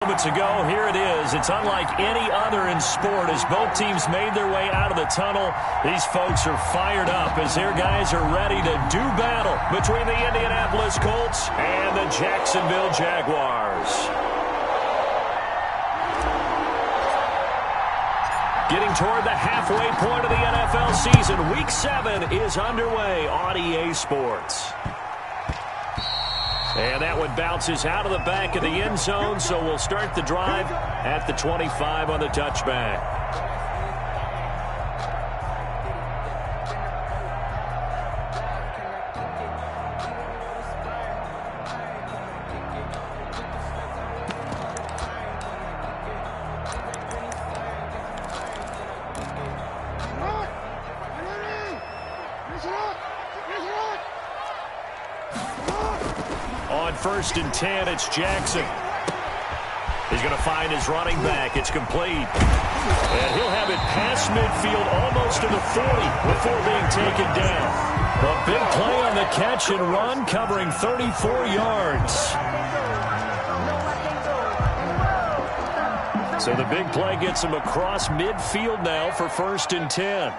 Moments ago, here it is. It's unlike any other in sport as both teams made their way out of the tunnel. These folks are fired up as their guys are ready to do battle between the Indianapolis Colts and the Jacksonville Jaguars. Getting toward the halfway point of the NFL season, Week 7 is underway on EA Sports. And that one bounces out of the back of the end zone, so we'll start the drive at the 25 on the touchback. On 1st and 10, it's Jackson. He's going to find his running back. It's complete. And he'll have it past midfield almost to the 40 before being taken down. A big play on the catch and run, covering 34 yards. So the big play gets him across midfield now for 1st and 10.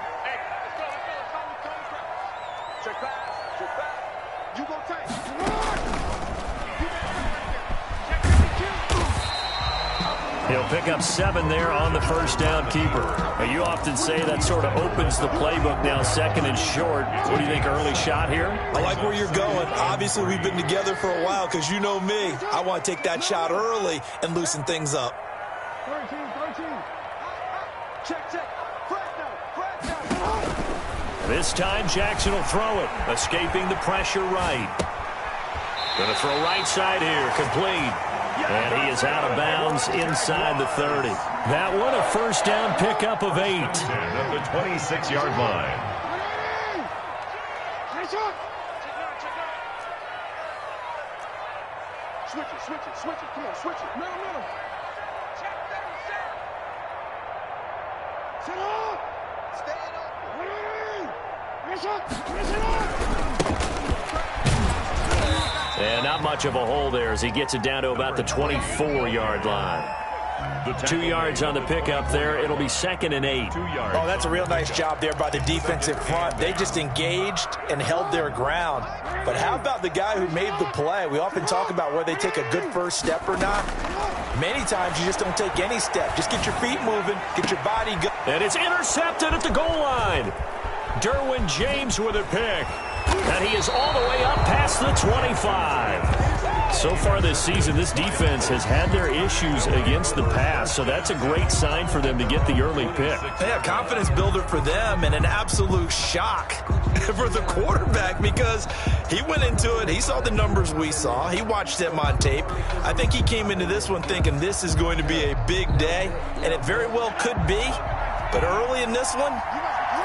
He'll pick up 7 there on the first down keeper. Now, you often say that sort of opens the playbook now, 2nd and short. What do you think, early shot here? I like where you're going. Obviously, we've been together for a while because you know me. I want to take that shot early and loosen things up. 13. Check. This time, Jackson will throw it, escaping the pressure right. Going to throw right side here, complete. And he is out of bounds inside the 30. That one a first down pickup of 8. At the 26-yard line. Switch it. Come on, switch it. Middle. Set up. Stand up. And not much of a hole there as he gets it down to about the 24-yard line. 2 yards on the pickup there. It'll be 2nd and 8. Oh, that's a real nice job there by the defensive front. They just engaged and held their ground. But how about the guy who made the play? We often talk about whether they take a good first step or not. Many times you just don't take any step. Just get your feet moving, get your body going. And it's intercepted at the goal line. Derwin James with a pick. And he is all the way up past the 25. So far this season, this defense has had their issues against the pass, so that's a great sign for them to get the early pick. Yeah, confidence builder for them and an absolute shock for the quarterback because he went into it. He saw the numbers we saw. He watched them on tape. I think he came into this one thinking this is going to be a big day, and it very well could be. But early in this one,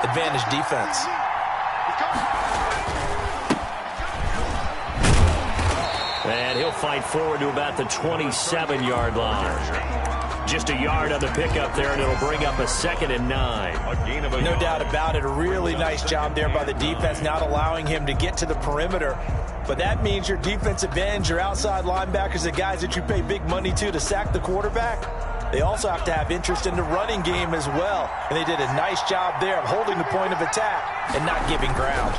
advantage defense. And he'll fight forward to about the 27-yard line. Just a yard on the pickup there, and it'll bring up a 2nd and 9. No doubt about it. A really nice job there by the defense, not allowing him to get to the perimeter. But that means your defensive ends, your outside linebackers, the guys that you pay big money to sack the quarterback, they also have to have interest in the running game as well. And they did a nice job there of holding the point of attack and not giving ground.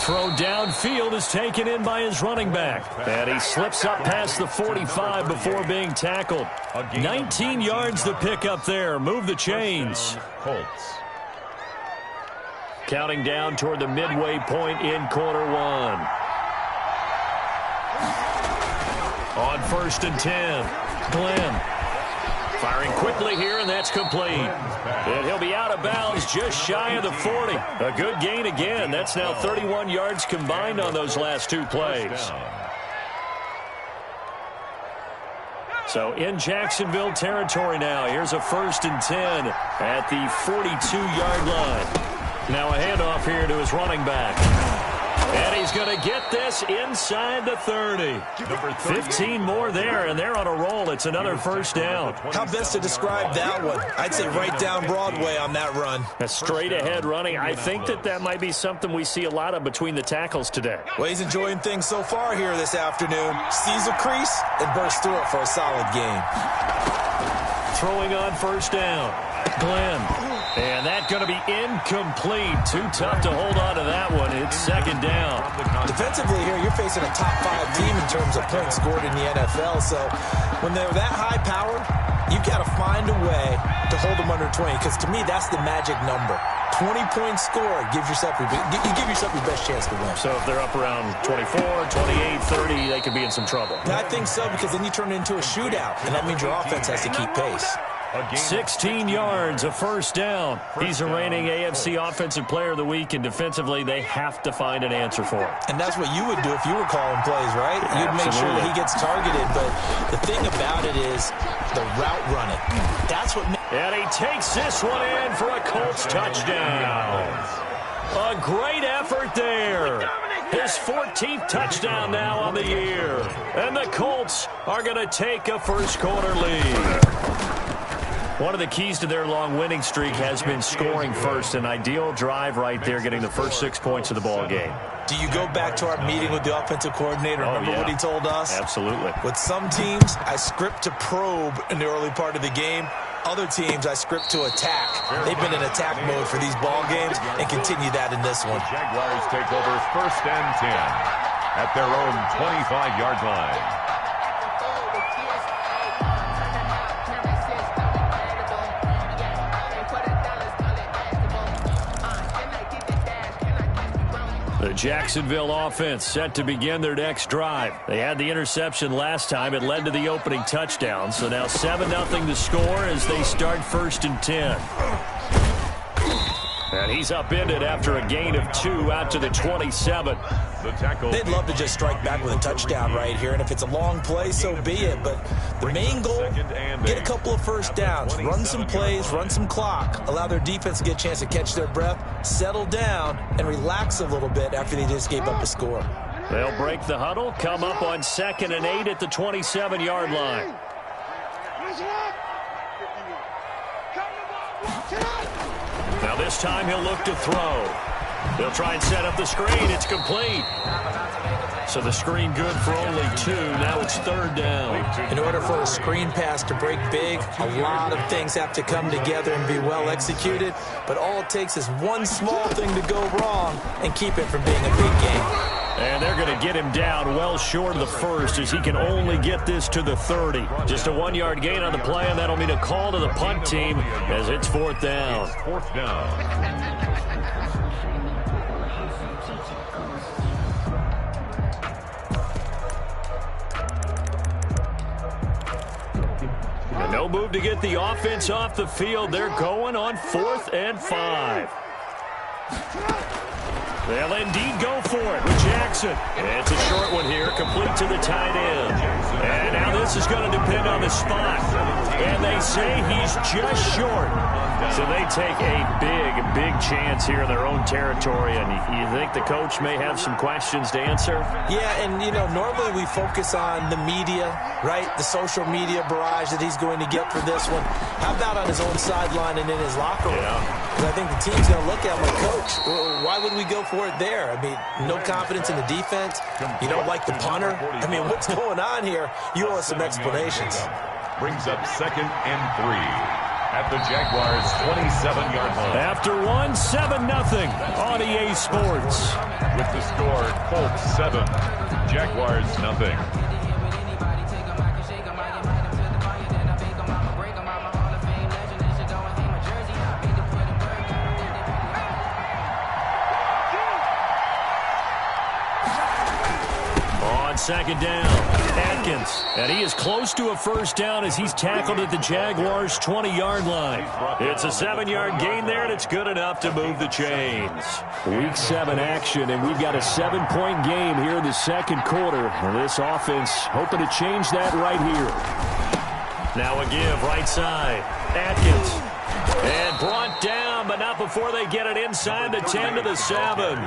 Throw downfield is taken in by his running back. And he slips up past the 45 before being tackled. 19 yards to pick up there. Move the chains. Colts. Counting down toward the midway point in quarter 1. On 1st and 10, Glenn. Firing quickly here, and that's complete. And he'll be out of bounds just shy of the 40. A good gain again. That's now 31 yards combined on those last 2 plays. So in Jacksonville territory now. Here's a 1st and 10 at the 42-yard line. Now a handoff here to his running back. And he's going to get this inside the 30. 15 more there, and they're on a roll. It's another first down. How best to describe that one? I'd say right down Broadway on that run. A straight-ahead running. I think that might be something we see a lot of between the tackles today. Well, he's enjoying things so far here this afternoon. Sees a crease and bursts through it for a solid gain. Throwing on first down. Glenn. And that's going to be incomplete. Too tough to hold on to that one. It's second down. Defensively here, you're facing a top-5 team in terms of points scored in the NFL. So when they're that high-powered, you've got to find a way to hold them under 20. Because to me, that's the magic number. 20 points scored. You give yourself your best chance to win. So if they're up around 24, 28, 30, they could be in some trouble. I think so, because then you turn it into a shootout, and that means your offense has to keep pace. 16 yards, a first down. He's the reigning AFC Offensive Player of the Week, and defensively, they have to find an answer for him. And that's what you would do if you were calling plays, right? You'd make sure that he gets targeted. But the thing about it is the route running. That's what makes... And he takes this one in for a Colts touchdown. A great effort there. His 14th touchdown now on the year. And the Colts are going to take a first-quarter lead. One of the keys to their long winning streak has been scoring first. An ideal drive right there, getting the first 6 points of the ball game. Do you go back to our meeting with the offensive coordinator? Remember what he told us? Absolutely. With some teams, I script to probe in the early part of the game. Other teams, I script to attack. They've been in attack mode for these ball games and continue that in this one. Jaguars take over first and 10 at their own 25-yard line. The Jacksonville offense set to begin their next drive. They had the interception last time. It led to the opening touchdown. So now 7-0 to score as they start first and 10. And he's upended after a gain of 2 out to the 27. They'd love to just strike back with a touchdown right here, and if it's a long play, so be it. But the main goal, get a couple of first downs, run some plays, run some clock, allow their defense to get a chance to catch their breath, settle down, and relax a little bit after they just gave up a score. They'll break the huddle, come up on 2nd and 8 at the 27-yard line. Now this time he'll look to throw. They'll try and set up the screen. It's complete. So the screen good for only 2. Now it's 3rd down. In order for a screen pass to break big, a lot of things have to come together and be well executed. But all it takes is one small thing to go wrong and keep it from being a big game. And they're going to get him down well short of the first as he can only get this to the 30. Just a 1-yard gain on the play, and that'll mean a call to the punt team as it's 4th down. It's 4th down. No move to get the offense off the field. They're going on 4th and 5. They'll indeed go for it with Jackson. It's a short one here, complete to the tight end. And now this is going to depend on the spot. And they say he's just short. So they take a big chance here in their own territory. And you think the coach may have some questions to answer? Yeah, and, you know, normally we focus on the media, right? The social media barrage that he's going to get for this one. How about on his own sideline and in his locker room? Because I think the team's going to look at him like, Coach, why would we go for it there? I mean, no confidence in the defense. You don't like the punter. I mean, what's going on here? You owe us some explanations. Brings up 2nd and 3 at the Jaguars' 27-yard line. After 7-0 on EA Sports. With the score, Colts 7, Jaguars 0. Second down, Atkins. And he is close to a first down as he's tackled at the Jaguars' 20-yard line. It's a 7-yard gain there, and it's good enough to move the chains. Week 7 action, and we've got a 7-point game here in the second quarter. And this offense hoping to change that right here. Now a give, right side. Atkins. And brought down, but not before they get it inside the 10 to the 7.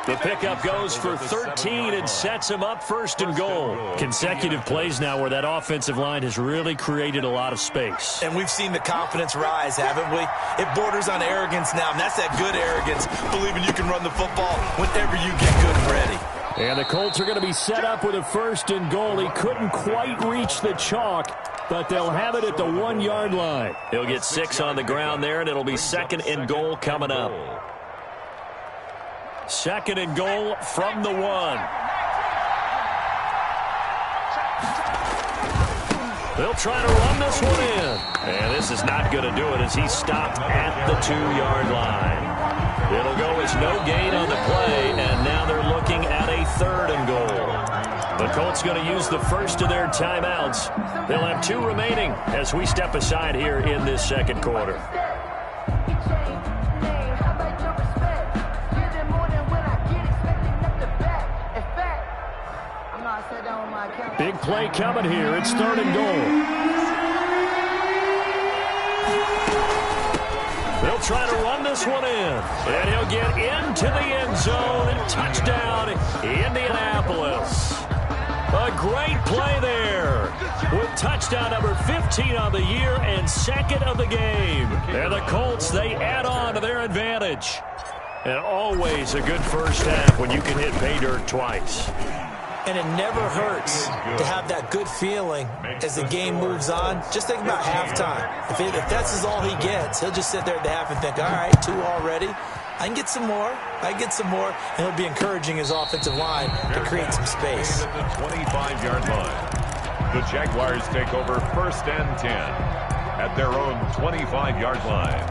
The pickup goes for 13 and sets him up first and goal. Consecutive plays now where that offensive line has really created a lot of space. And we've seen the confidence rise, haven't we? It borders on arrogance now, and that's that good arrogance, believing you can run the football whenever you get good and ready. And the Colts are going to be set up with a first and goal. He couldn't quite reach the chalk, but they'll have it at the 1-yard line. He'll get 6 on the ground there, and it'll be second and goal coming up. Second and goal from the 1. They'll try to run this one in. And this is not going to do it as he's stopped at the 2-yard line. It'll go as no gain on the play, and now they're looking at a third and goal. The Colts going to use the first of their timeouts. They'll have 2 remaining as we step aside here in this second quarter. Big play coming here. It's third and goal. They'll try to run this one in. And he'll get into the end zone. Touchdown, Indianapolis. A great play there with touchdown number 15 on the year and second of the game. And the Colts, they add on to their advantage. And always a good first half when you can hit pay dirt twice. And it never hurts to have that good feeling as the game moves on. Just think about halftime. If that's all he gets, he'll just sit there at the half and think, all right, 2 already. I can get some more. I can get some more. And he'll be encouraging his offensive line to create some space. At the 25-yard line, the Jaguars take over first and 10 at their own 25-yard line.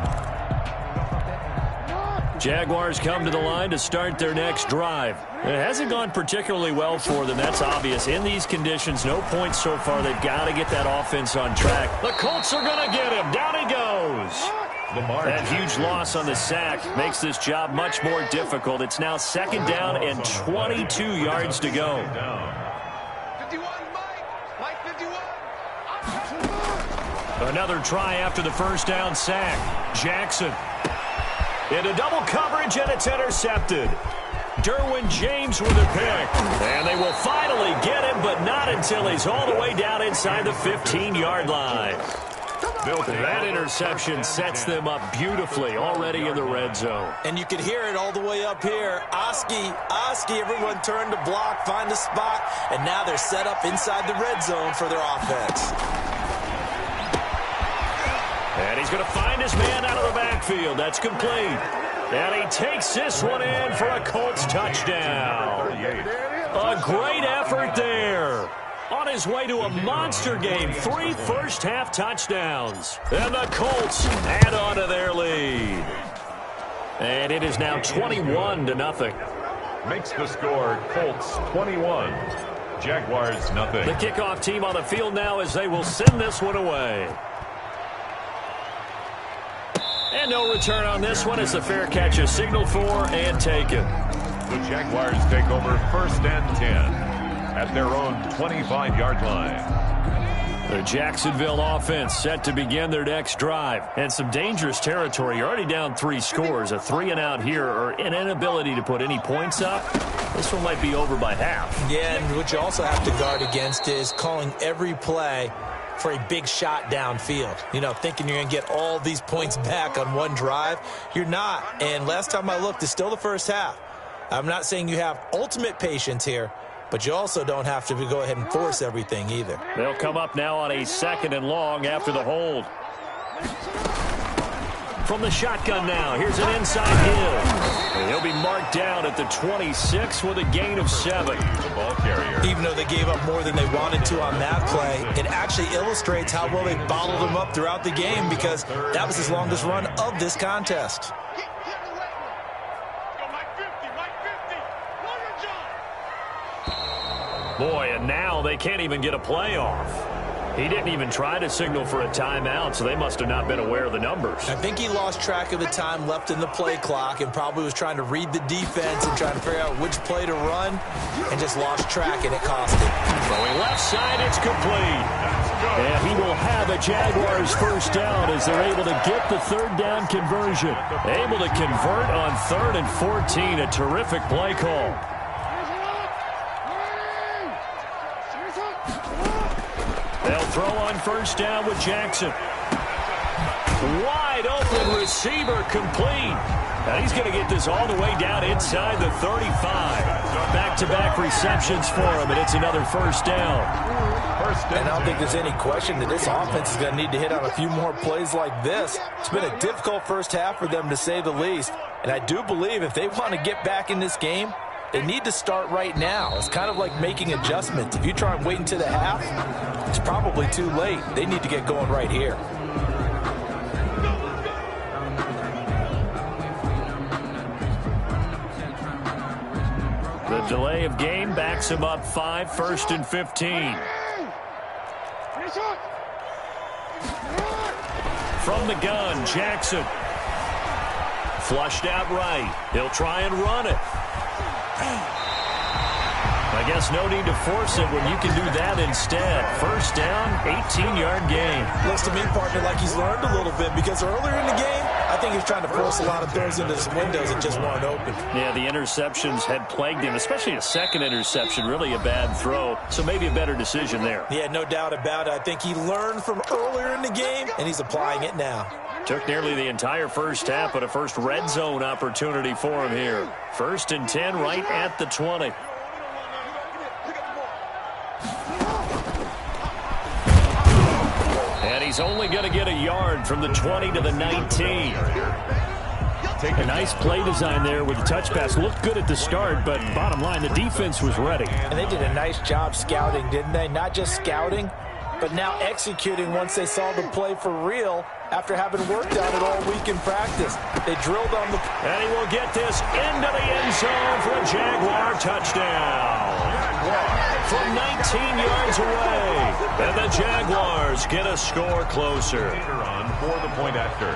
Jaguars come to the line to start their next drive. It hasn't gone particularly well for them. That's obvious. In these conditions, no points so far. They've got to get that offense on track. The Colts are going to get him. Down he goes. That huge loss on the sack makes this job much more difficult. It's now second down and 22 yards to go. 51, Mike 51. Another try after the first down sack. Jackson into double coverage, and it's intercepted. Derwin James with a pick. And they will finally get him, but not until he's all the way down inside the 15-yard line. That interception sets them up beautifully already in the red zone. And you can hear it all the way up here. Oski, everyone turned to block, find a spot, and now they're set up inside the red zone for their offense. And he's going to find his man out of the backfield. That's complete. And he takes this one in for a Colts touchdown. A great effort there. On his way to a monster game, 3 first-half touchdowns. And the Colts add on to their lead. And it is now 21-0. Makes the score Colts 21, Jaguars nothing. The kickoff team on the field now as they will send this one away. And no return on this one as the fair catch is signaled for and taken. The Jaguars take over first and 10 at their own 25-yard line. The Jacksonville offense set to begin their next drive. And some dangerous territory. You're already down 3 scores. A 3-and-out here or an inability to put any points up. This one might be over by half. Yeah, and what you also have to guard against is calling every play for a big shot downfield. You know, thinking you're going to get all these points back on one drive. You're not. And last time I looked, it's still the first half. I'm not saying you have ultimate patience here, but you also don't have to go ahead and force everything either. They'll come up now on a 2nd and long after the hold. From the shotgun now, here's an inside give. And he'll be marked down at the 26 with a gain of 7. The ball carrier. Even though they gave up more than they wanted to on that play, it actually illustrates how well they bottled them up throughout the game because that was his longest run of this contest. Boy, and now they can't even get a play off. He didn't even try to signal for a timeout, so they must have not been aware of the numbers. I think he lost track of the time left in the play clock and probably was trying to read the defense and trying to figure out which play to run and just lost track, and it cost him. Throwing left side, it's complete. And he will have a Jaguars first down as they're able to get the third down conversion. Able to convert on 3rd and 14. A terrific play call. They'll throw on first down with Jackson. Wide open receiver complete. Now he's going to get this all the way down inside the 35. Back-to-back receptions for him, and it's another first down. And I don't think there's any question that this offense is going to need to hit on a few more plays like this. It's been a difficult first half for them, to say the least. And I do believe if they want to get back in this game, they need to start right now. It's kind of like making adjustments. If you try and wait until the half, it's probably too late. They need to get going right here. The delay of game backs him up 5, 1st and 15. From the gun, Jackson. Flushed out right. He'll try and run it. I guess no need to force it when you can do that instead. First down, 18-yard gain. Looks to me, partner, like he's learned a little bit, because earlier in the game, I think he's trying to force a lot of throws into his windows that just weren't open. Yeah, the interceptions had plagued him, especially a second interception, really a bad throw. So maybe a better decision there. Yeah, no doubt about it. I think he learned from earlier in the game, and he's applying it now. Took nearly the entire first half, but a first red zone opportunity for him here. 1st and 10 right at the 20. And he's only going to get a yard from the 20 to the 19. A nice play design there with the touch pass. Looked good at the start, but bottom line, the defense was ready. And they did a nice job scouting, didn't they? Not just scouting, but now executing once they saw the play for real after having worked on it all week in practice. They drilled on the... And he will get this into the end zone for a Jaguar touchdown. From 19 yards away. And the Jaguars get a score closer. For the point after.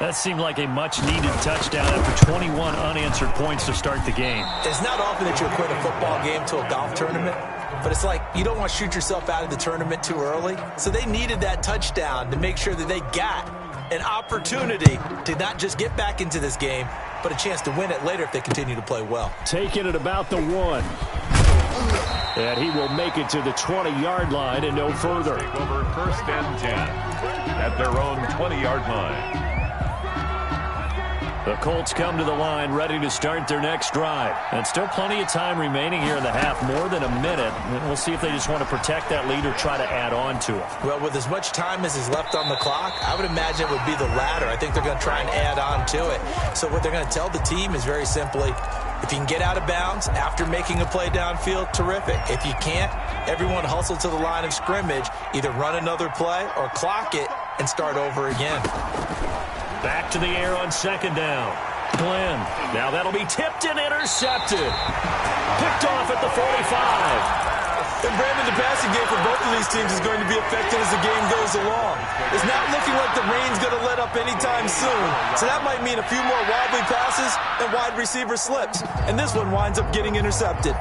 That seemed like a much-needed touchdown after 21 unanswered points to start the game. It's not often that you equate a football game to a golf tournament, but it's like you don't want to shoot yourself out of the tournament too early. So they needed that touchdown to make sure that they got an opportunity to not just get back into this game, but a chance to win it later if they continue to play well. Taking it about the 1. And he will make it to the 20-yard line and no further. Take over 1st and 10 at their own 20-yard line. The Colts come to the line ready to start their next drive. And still plenty of time remaining here in the half, more than a minute. And we'll see if they just want to protect that lead or try to add on to it. Well, with as much time as is left on the clock, I would imagine it would be the latter. I think they're going to try and add on to it. So what they're going to tell the team is very simply, if you can get out of bounds after making a play downfield, terrific. If you can't, everyone hustle to the line of scrimmage, either run another play or clock it and start over again. Back to the air on 2nd down. Glenn. Now that'll be tipped and intercepted. Picked off at the 45. And Brandon, the passing game for both of these teams is going to be affected as the game goes along. It's not looking like the rain's going to let up anytime soon. So that might mean a few more wobbly passes and wide receiver slips. And this one winds up getting intercepted.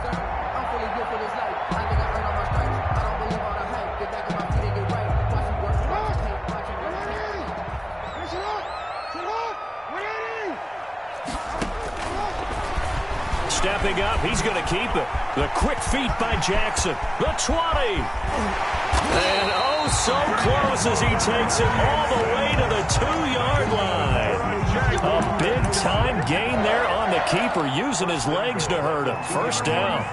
Stepping up, he's going to keep it. The quick feet by Jackson. The 20. And oh, so close as he takes it all the way to the 2-yard line. A big-time gain there on the keeper, using his legs to hurt him. First down.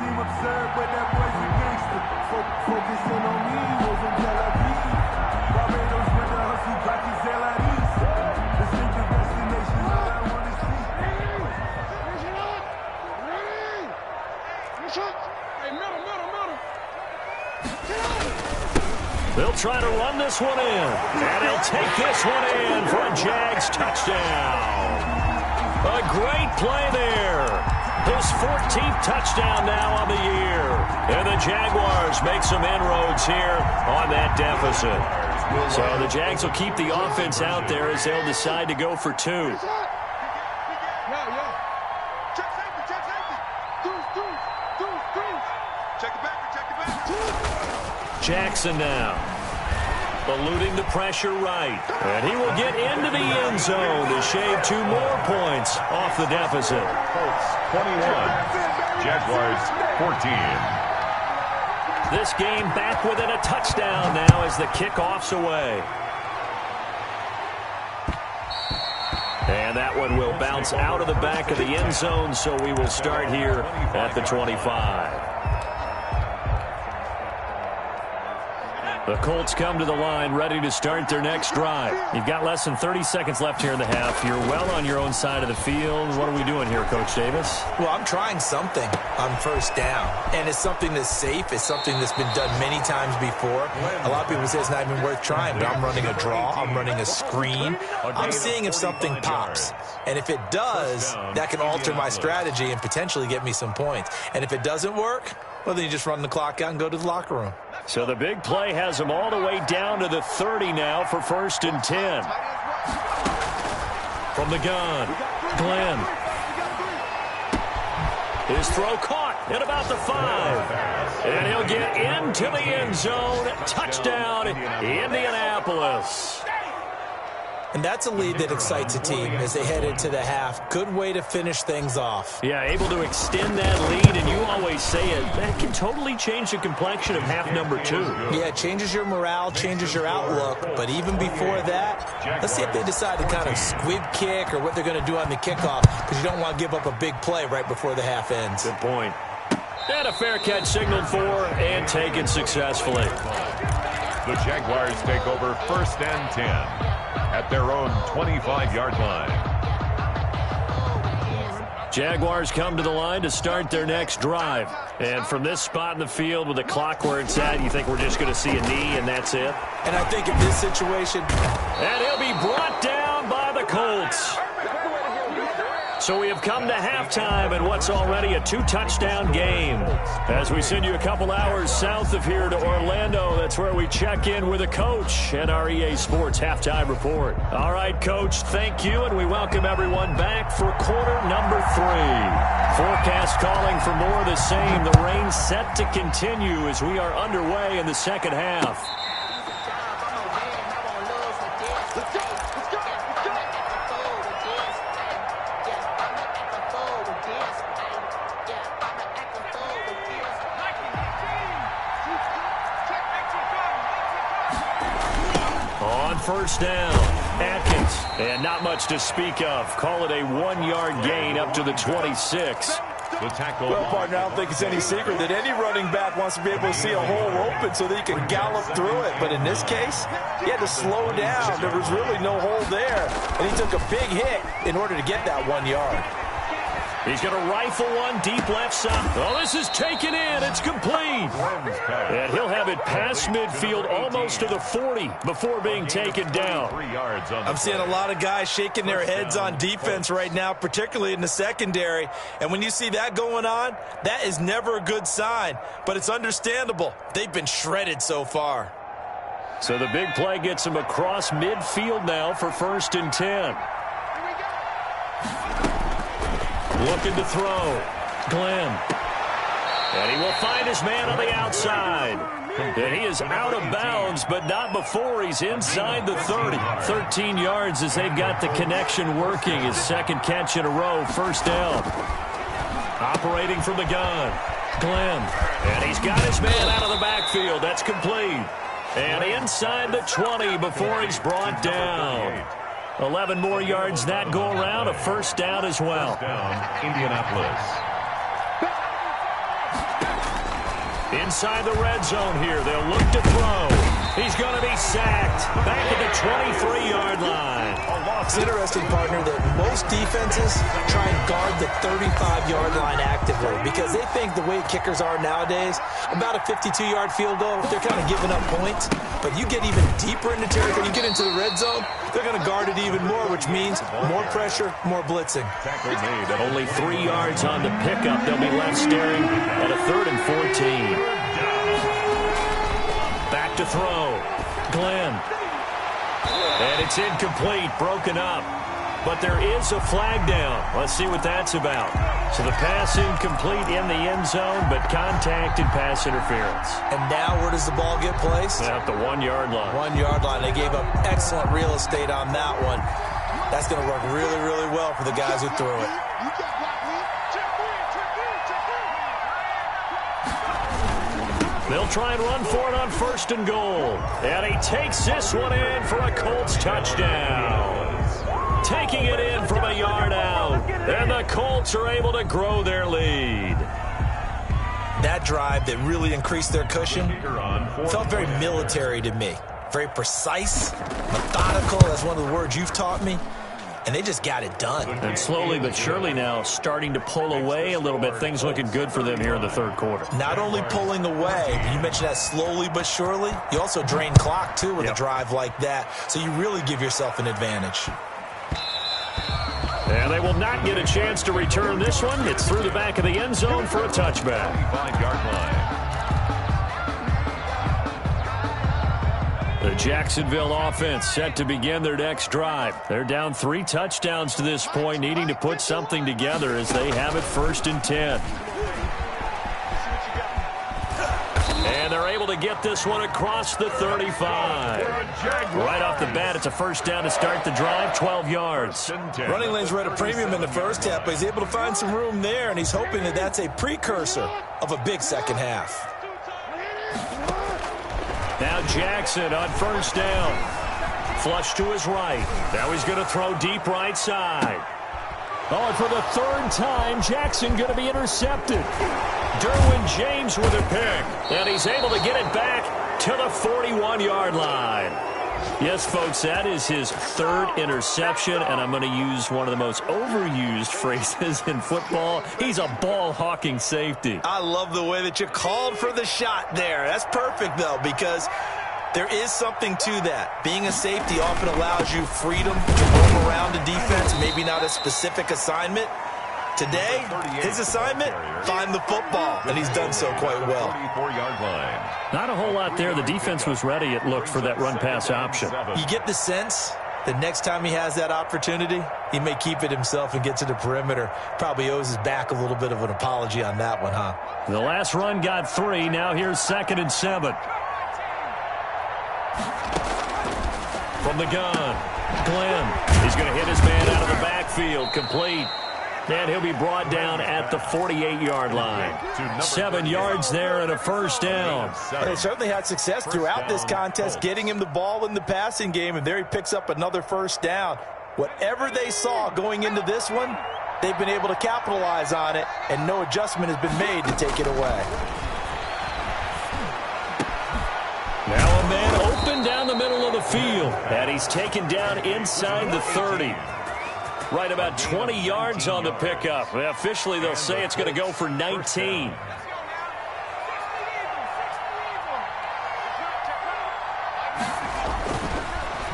They'll try to run this one in. And he'll take this one in for a Jags touchdown. A great play there. His 14th touchdown now on the year. And the the Jaguars make some inroads here on that deficit. So the Jags will keep the offense out there as they'll decide to go for 2. Jackson now, eluding the pressure right. And he will get into the end zone to shave 2 more points off the deficit. Colts 21, Jaguars 14. This game back within a touchdown now as the kickoff's away. And that one will bounce out of the back of the end zone, so we will start here at the 25. The Colts come to the line ready to start their next drive. You've got less than 30 seconds left here in the half. You're well on your own side of the field. What are we doing here, Coach Davis? Well, I'm trying something on first down, and it's something that's safe. It's something that's been done many times before. A lot of people say it's not even worth trying, but I'm running a draw. I'm running a screen. I'm seeing if something pops. And if it does, that can alter my strategy and potentially get me some points. And if it doesn't work, well, then you just run the clock out and go to the locker room. So the big play has them all the way down to the 30 now for 1st and 10. From the gun, Glenn. His throw caught at about the 5. And he'll get into the end zone. Touchdown, Indianapolis. And that's a lead that excites a team as they head into the half. Good way to finish things off. Yeah, able to extend that lead, and you always say it, that can totally change the complexion of half number 2. Yeah, it changes your morale, changes your outlook. But even before that, let's see if they decide to kind of squib kick or what they're going to do on the kickoff, because you don't want to give up a big play right before the half ends. Good point. And a fair catch signaled for and taken successfully. The Jaguars take over 1st and 10. At their own 25-yard line. Jaguars come to the line to start their next drive. And from this spot in the field with the clock where it's at, you think we're just going to see a knee and that's it? And I think in this situation... And he'll be brought down by the Colts. So we have come to halftime in what's already a 2-touchdown game. As we send you a couple hours south of here to Orlando, that's where we check in with a coach at our EA Sports Halftime Report. All right, Coach, thank you, and we welcome everyone back for quarter number 3. Forecast calling for more of the same. The rain set to continue as we are underway in the second half. First down, Atkins, and not much to speak of. Call it a 1-yard gain up to the 26. The tackle. Well, partner, I don't think it's any secret that any running back wants to be able to see a hole open so that he can gallop through it. But in this case, he had to slow down. There was really no hole there, and he took a big hit in order to get that 1 yard. He's going to rifle one deep left side. Oh, this is taken in. It's complete. And he'll have it past midfield almost to the 40 before being taken down. I'm seeing a lot of guys shaking their heads on defense right now, particularly in the secondary. And when you see that going on, that is never a good sign. But it's understandable. They've been shredded so far. So the big play gets him across midfield now for 1st and 10. Looking to throw. Glenn. And he will find his man on the outside. And he is out of bounds, but not before he's inside the 30. 13 yards as they've got the connection working. His second catch in a row, 1st down. Operating from the gun. Glenn. And he's got his man out of the backfield. That's complete. And inside the 20 before he's brought down. 11 more yards that go around, a 1st down as well. Indianapolis. Inside the red zone here, they'll look to throw. He's going to be sacked back at the 23-yard line. It's interesting, partner, that most defenses try and guard the 35-yard line actively because they think the way kickers are nowadays, about a 52-yard field goal, they're kind of giving up points. But you get even deeper into territory, you get into the red zone, they're going to guard it even more, which means more pressure, more blitzing. Only 3 yards on the pickup. They'll be left staring at a 3rd and 14. throw. Glenn. And it's incomplete, broken up. But there is a flag down. Let's see what that's about. So the pass incomplete in the end zone, but contact and pass interference. And now where does the ball get placed? At the 1-yard line. 1-yard line. They gave up excellent real estate on that one. That's going to work really, really well for the guys who threw it. They'll try and run for it on 1st and goal. And he takes this one in for a Colts touchdown. Taking it in from a yard out. And the Colts are able to grow their lead. That drive that really increased their cushion felt very military to me. Very precise, methodical. That's one of the words you've taught me. And they just got it done. And slowly but surely now starting to pull away a little bit. Things looking good for them here in the 3rd quarter. Not only pulling away, you mentioned that slowly but surely. You also drain clock, too, with a drive like that. So you really give yourself an advantage. And they will not get a chance to return this one. It's through the back of the end zone for a touchback. 5-yard line. The Jacksonville offense set to begin their next drive. They're down 3 touchdowns to this point, needing to put something together as they have it 1st and 10. And they're able to get this one across the 35. Right off the bat, it's a 1st down to start the drive, 12 yards. Running lanes were at a premium in the first half, but he's able to find some room there, and he's hoping that that's a precursor of a big second half. Now Jackson on 1st down. Flush to his right. Now he's going to throw deep right side. Oh, and for the 3rd time, Jackson going to be intercepted. Derwin James with a pick. And he's able to get it back to the 41-yard line. Yes, folks, that is his 3rd interception, and I'm going to use one of the most overused phrases in football. He's a ball-hawking safety. I love the way that you called for the shot there. That's perfect, though, because there is something to that. Being a safety often allows you freedom to roam around the defense, maybe not a specific assignment. Today, his assignment, find the football, and he's done so quite well. 44-yard line. Not a whole lot there. The defense was ready, it looked, for that run-pass option. You get the sense that next time he has that opportunity, he may keep it himself and get to the perimeter. Probably owes his back a little bit of an apology on that one, huh? The last run got 3. Now here's 2nd and 7. From the gun, Glenn. He's going to hit his man out of the backfield. Complete. And he'll be brought down at the 48-yard line. 7 yards there and a 1st down. They certainly had success throughout this contest, getting him the ball in the passing game, and there he picks up another 1st down. Whatever they saw going into this one, they've been able to capitalize on it, and no adjustment has been made to take it away. Now a man open down the middle of the field, and he's taken down inside the 30. Right about 20 yards on the pickup. Officially, they'll say it's going to go for 19.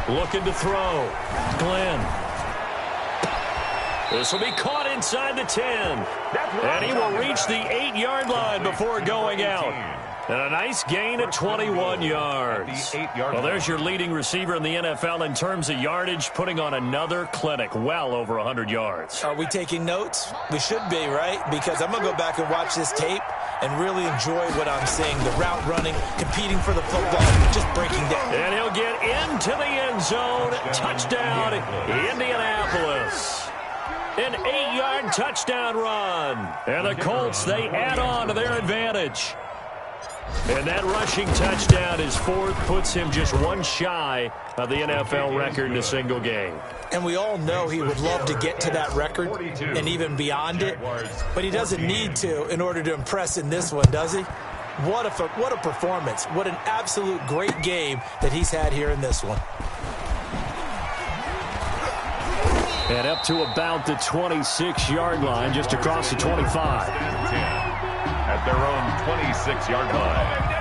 Looking to throw. Glenn. This will be caught inside the 10. And he will reach the 8-yard line before going out. And a nice gain of 21 yards. Well, there's your leading receiver in the NFL in terms of yardage, putting on another clinic, well over 100 yards. Are we taking notes? We should be, right? Because I'm going to go back and watch this tape and really enjoy what I'm seeing. The route running, competing for the football, just breaking down. And he'll get into the end zone. Touchdown, Indianapolis. An 8-yard touchdown run. And the Colts, they add on to their advantage. And that rushing touchdown is 4th, puts him just 1 shy of the NFL record in a single game. And we all know he would love to get to that record and even beyond it, but he doesn't need to in order to impress in this one, does he? What a performance. What an absolute great game that he's had here in this one. And up to about the 26-yard line, just across the 25. At their own 26-yard line.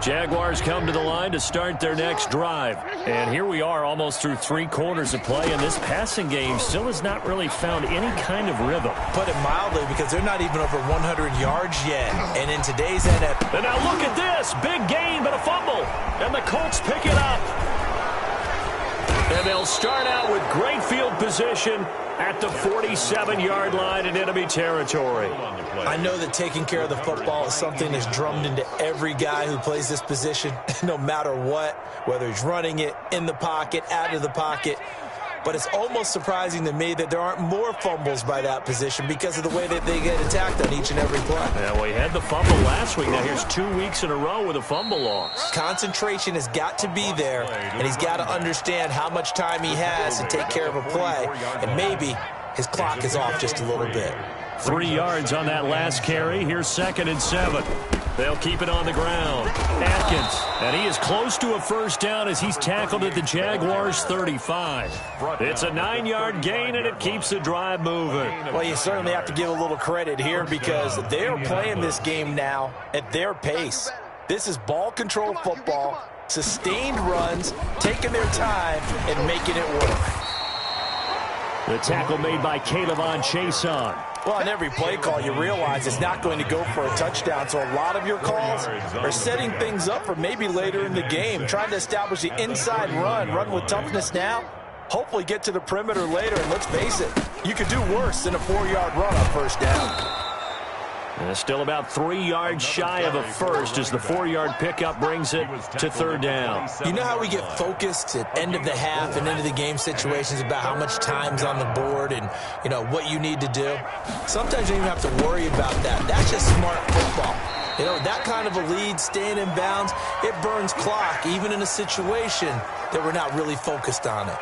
Jaguars come to the line to start their next drive. And here we are almost through 3 quarters of play, and this passing game still has not really found any kind of rhythm. Put it mildly, because they're not even over 100 yards yet. And in today's NFL... And now look at this. Big gain, but a fumble. And the Colts pick it up. And they'll start out with great field position at the 47-yard line in enemy territory. I know that taking care of the football is something that's drummed into every guy who plays this position, no matter what, whether he's running it, in the pocket, out of the pocket. But it's almost surprising to me that there aren't more fumbles by that position because of the way that they get attacked on each and every play. Yeah, well, he had the fumble last week. Now here's 2 weeks in a row with a fumble loss. Concentration has got to be there, and he's got to understand how much time he has to take care of a play, and maybe his clock is off just a little bit. 3 yards on that last carry. Here's 2nd and 7. They'll keep it on the ground. Atkins, and he is close to a first down as he's tackled at the Jaguars' 35. It's a 9-yard gain, and it keeps the drive moving. Well, you certainly have to give a little credit here because they're playing this game now at their pace. This is ball control football, sustained runs, taking their time, and making it work. The tackle made by Caleb Chason. Well, on every play call, you realize it's not going to go for a touchdown, so a lot of your calls are setting things up for maybe later in the game, trying to establish the inside run with toughness now, hopefully get to the perimeter later, and let's face it, you could do worse than a 4-yard run on first down. And still about 3 yards shy of a first as the 4-yard pickup brings it to 3rd down. You know how we get focused at end of the half and into the game situations about how much time's on the board and, you know, what you need to do? Sometimes you don't even have to worry about that. That's just smart football. You know, that kind of a lead, staying in bounds, it burns clock, even in a situation that we're not really focused on it.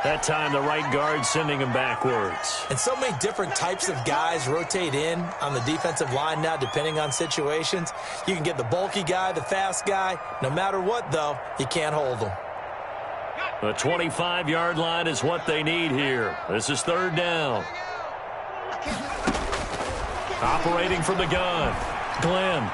That time, the right guard sending him backwards. And so many different types of guys rotate in on the defensive line now, depending on situations. You can get the bulky guy, the fast guy. No matter what, though, you can't hold them. The 25-yard line is what they need here. This is 3rd down. Operating from the gun, Glenn.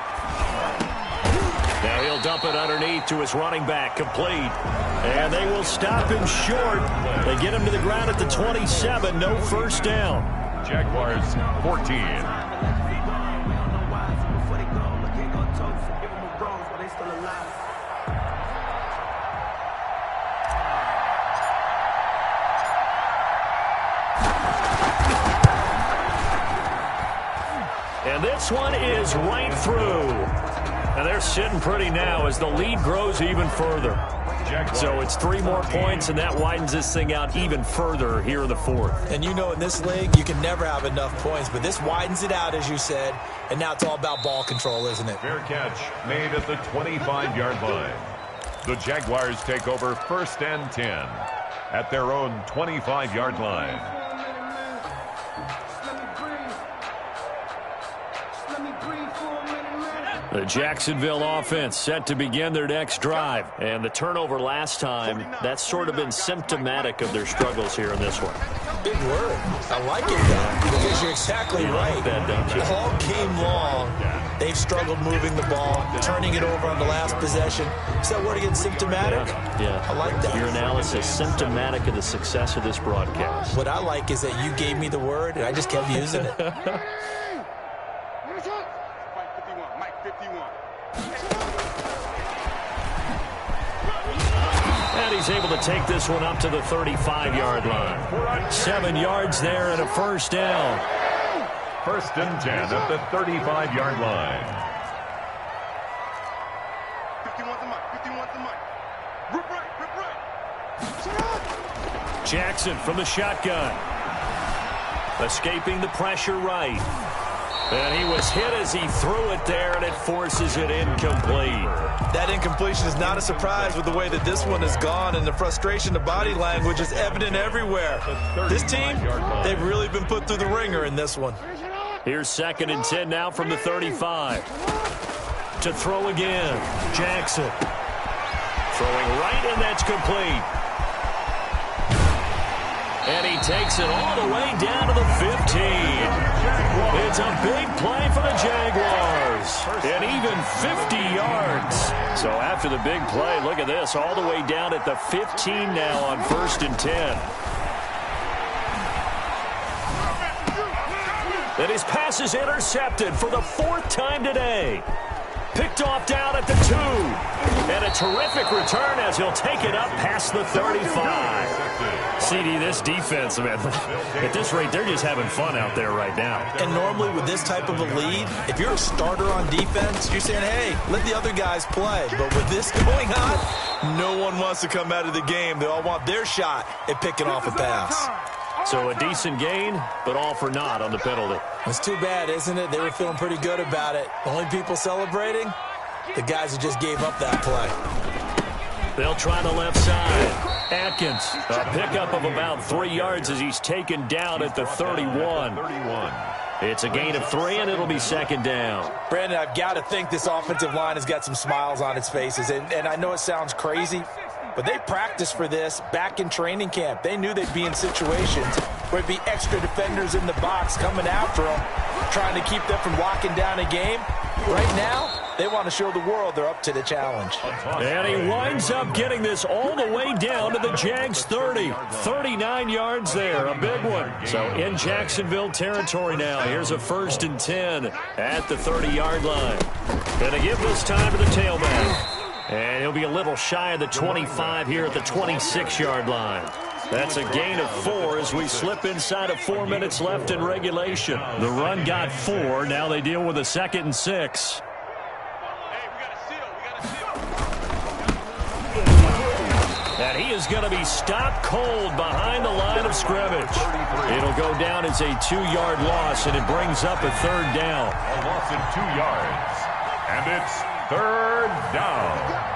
Now he'll dump it underneath to his running back, complete. And they will stop him short. They get him to the ground at the 27, no first down. Jaguars 14. And this one is right through. And they're sitting pretty now as the lead grows even further. So it's 3 more points, and that widens this thing out even further here in the 4th. And you know, in this league, you can never have enough points, but this widens it out, as you said, and now it's all about ball control, isn't it? Fair catch made at the 25-yard line. The Jaguars take over 1st and 10 at their own 25-yard line. The Jacksonville offense set to begin their next drive. And the turnover last time, that's sort of been symptomatic of their struggles here in this one. Big word. I like it, though, because you're exactly right. That, don't you? All game long, they've struggled moving the ball, turning it over on the last possession. Is that word again, symptomatic? Yeah. I like that. Your analysis, symptomatic of the success of this broadcast. What I like is that you gave me the word, and I just kept using it. And he's able to take this one up to the 35-yard line. 7 yards there and a first down. 1st and 10 at the 35-yard line. 51 to Mike. 51 to Mike. Rip right. Jackson from the shotgun. Escaping the pressure right. And he was hit as he threw it there, and it forces it incomplete. That incompletion is not a surprise with the way that this one has gone, and the frustration, the body language is evident everywhere. This team, they've really been put through the ringer in this one. Here's 2nd and 10 now from the 35. To throw again, Jackson. Throwing right, and that's complete. And he takes it all the way down to the 15. It's a big play for the Jaguars. And even 50 yards. So after the big play, look at this, all the way down at the 15 now on 1st and 10. And his pass is intercepted for the 4th time today. Picked off down at the 2. And a terrific return as he'll take it up past the 35. CD, this defense, man, at this rate, they're just having fun out there right now. And normally with this type of a lead, if you're a starter on defense, you're saying, hey, let the other guys play. But with this going on, no one wants to come out of the game. They all want their shot at picking off a pass. So a decent gain, but all for naught on the penalty. It's too bad, isn't it? They were feeling pretty good about it. The only people celebrating, the guys who just gave up that play. They'll try the left side. Atkins, a pickup of about 3 yards as he's taken down at the 31. It's a gain of 3, and it'll be 2nd down. Brandon, I've got to think this offensive line has got some smiles on its faces. And I know it sounds crazy, but they practiced for this back in training camp. They knew they'd be in situations where it'd be extra defenders in the box coming after them, trying to keep them from locking down a game. Right now, they want to show the world they're up to the challenge. And he winds up getting this all the way down to the Jags 30. 39 yards there, a big one. So in Jacksonville territory now. Here's a 1st and 10 at the 30-yard line. Going to give this time to the tailback. And he'll be a little shy of the 25 here at the 26-yard line. That's a gain of 4 as we slip inside of 4 minutes left in regulation. The run got 4. Now they deal with a 2nd and 6. And he is going to be stopped cold behind the line of scrimmage. It'll go down as a 2-yard loss, and it brings up a 3rd down. A loss in 2 yards. And it's 3rd down.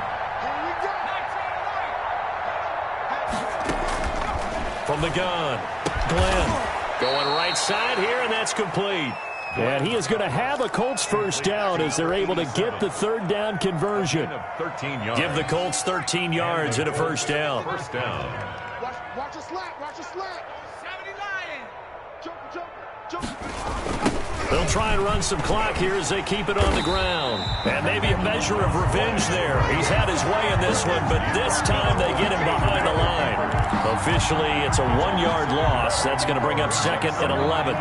From the gun, Glenn going right side here, and that's complete. And he is going to have a Colts 1st down as they're able to get the 3rd down conversion. 13 yards. Give the Colts 13 yards and a 1st down. Watch a slat. Watch a slat. 70 Lion. Jump. They'll try and run some clock here as they keep it on the ground. And maybe a measure of revenge there. He's had his way in this one, but this time they get him behind the line. Officially, it's a 1-yard loss. That's going to bring up 2nd and 11.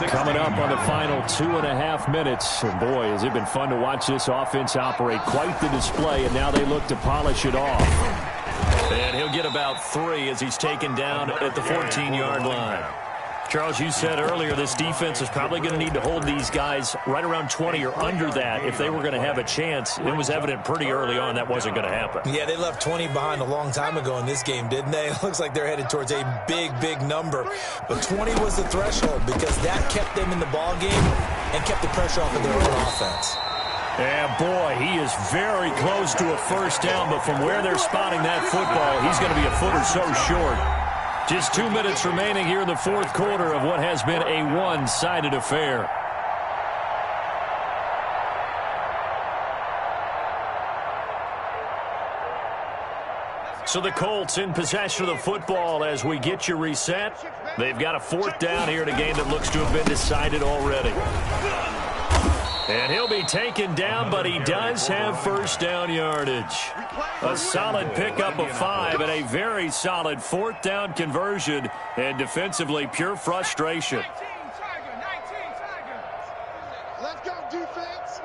Coming up on the final 2.5 minutes. And boy, has it been fun to watch this offense operate. Quite the display, and now they look to polish it off. And he'll get about 3 as he's taken down at the 14-yard line. Charles, you said earlier this defense is probably going to need to hold these guys right around 20 or under that if they were going to have a chance. It was evident pretty early on that wasn't going to happen. Yeah, they left 20 behind a long time ago in this game, didn't they? It looks like they're headed towards a big number. But 20 was the threshold because that kept them in the ball game and kept the pressure off of their own offense. And boy, he is very close to a 1st down, but from where they're spotting that football, he's going to be a foot or so short. Just 2 minutes remaining here in the 4th quarter of what has been a one-sided affair. So the Colts in possession of the football as we get you reset. They've got a 4th down here in a game that looks to have been decided already. And he'll be taken down, but he does have 1st down yardage. A solid pickup of 5 and a very solid 4th down conversion, and defensively pure frustration. Let's go, defense.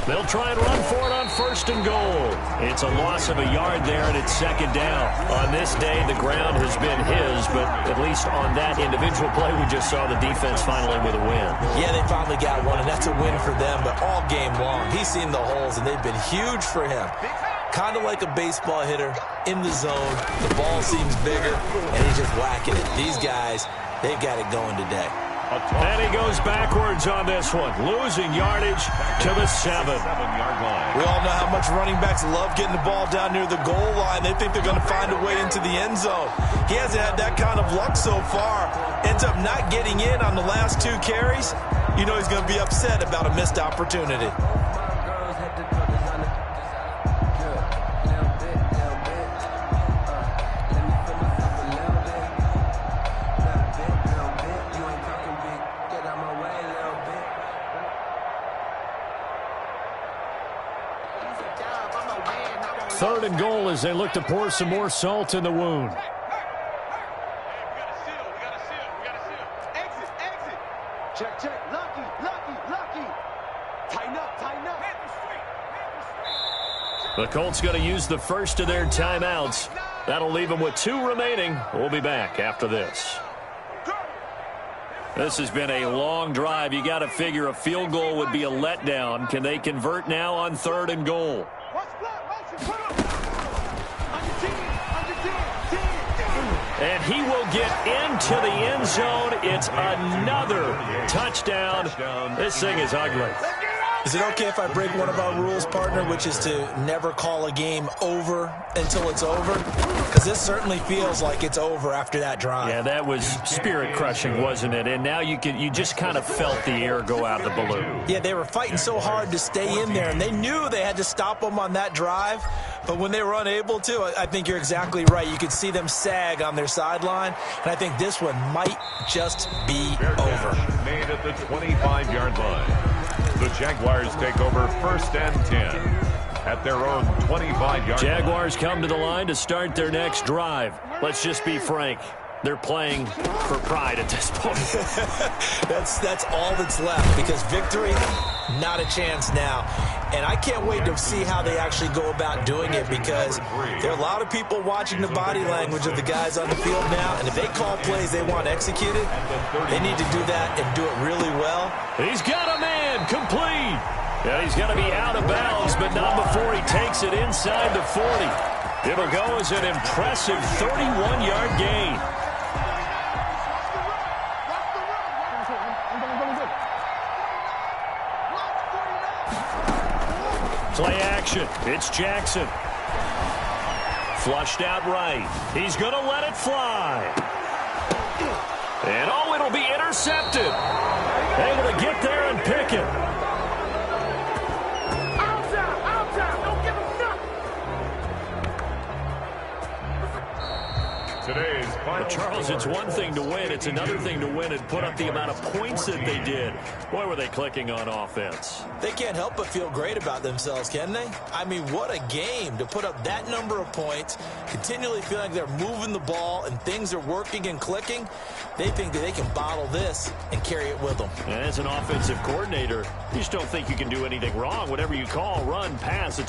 They'll try and run for it on 1st and goal. It's a loss of a yard there, and it's 2nd down. On this day, the ground has been his, but at least on that individual play, we just saw the defense finally with a win. Yeah, they finally got one, and that's a win for them, but all game long, he's seen the holes, and they've been huge for him. Kind of like a baseball hitter in the zone. The ball seems bigger, and he's just whacking it. These guys, they've got it going today. And he goes backwards on this one, losing yardage to the 7-yard line. We all know how much running backs love getting the ball down near the goal line. They think they're going to find a way into the end zone. He hasn't had that kind of luck so far. Ends up not getting in on the last 2 carries. You know he's going to be upset about a missed opportunity. 3rd and goal as they look to pour some more salt in the wound. Check, check. Lucky. Tighten up. The Colts going to use the first of their timeouts. That'll leave them with 2 remaining. We'll be back after this. This has been a long drive. You got to figure a field goal would be a letdown. Can they convert now on 3rd and goal? And he will get into the end zone. It's another touchdown. This thing is ugly. Is it okay if I break one of our rules, partner, which is to never call a game over until it's over? Because this certainly feels like it's over after that drive. Yeah, that was spirit-crushing, wasn't it? And now you just kind of felt the air go out of the balloon. Yeah, they were fighting so hard to stay in there, and they knew they had to stop them on that drive. But when they were unable to, I think you're exactly right. You could see them sag on their sideline, and I think this one might just be over. Made at the 25-yard line. The Jaguars take over 1st and 10 at their own 25-yard line. Jaguars come to the line to start their next drive. Let's just be frank. They're playing for pride at this point. That's all that's left, because victory, not a chance now. And I can't wait to see how they actually go about doing it, because there are a lot of people watching the body language of the guys on the field now, and if they call plays they want executed, they need to do that and do it really well. He's got a man complete. Yeah, he's going to be out of bounds, but not before he takes it inside the 40. It'll go as an impressive 31-yard gain. Play action. It's Jackson. Flushed out right. He's going to let it fly. And, oh, it'll be intercepted. Able to get there and pick it. Don't give him nothing. Today's final Charles, it's one thing to win. It's another thing to win and put up the amount of points that they did. Boy, were they clicking on offense. They can't help but feel great about themselves, can they? I mean, what a game to put up that number of points, continually feeling like they're moving the ball and things are working and clicking. They think that they can bottle this and carry it with them. And as an offensive coordinator, you just don't think you can do anything wrong. Whatever you call, run, pass, it's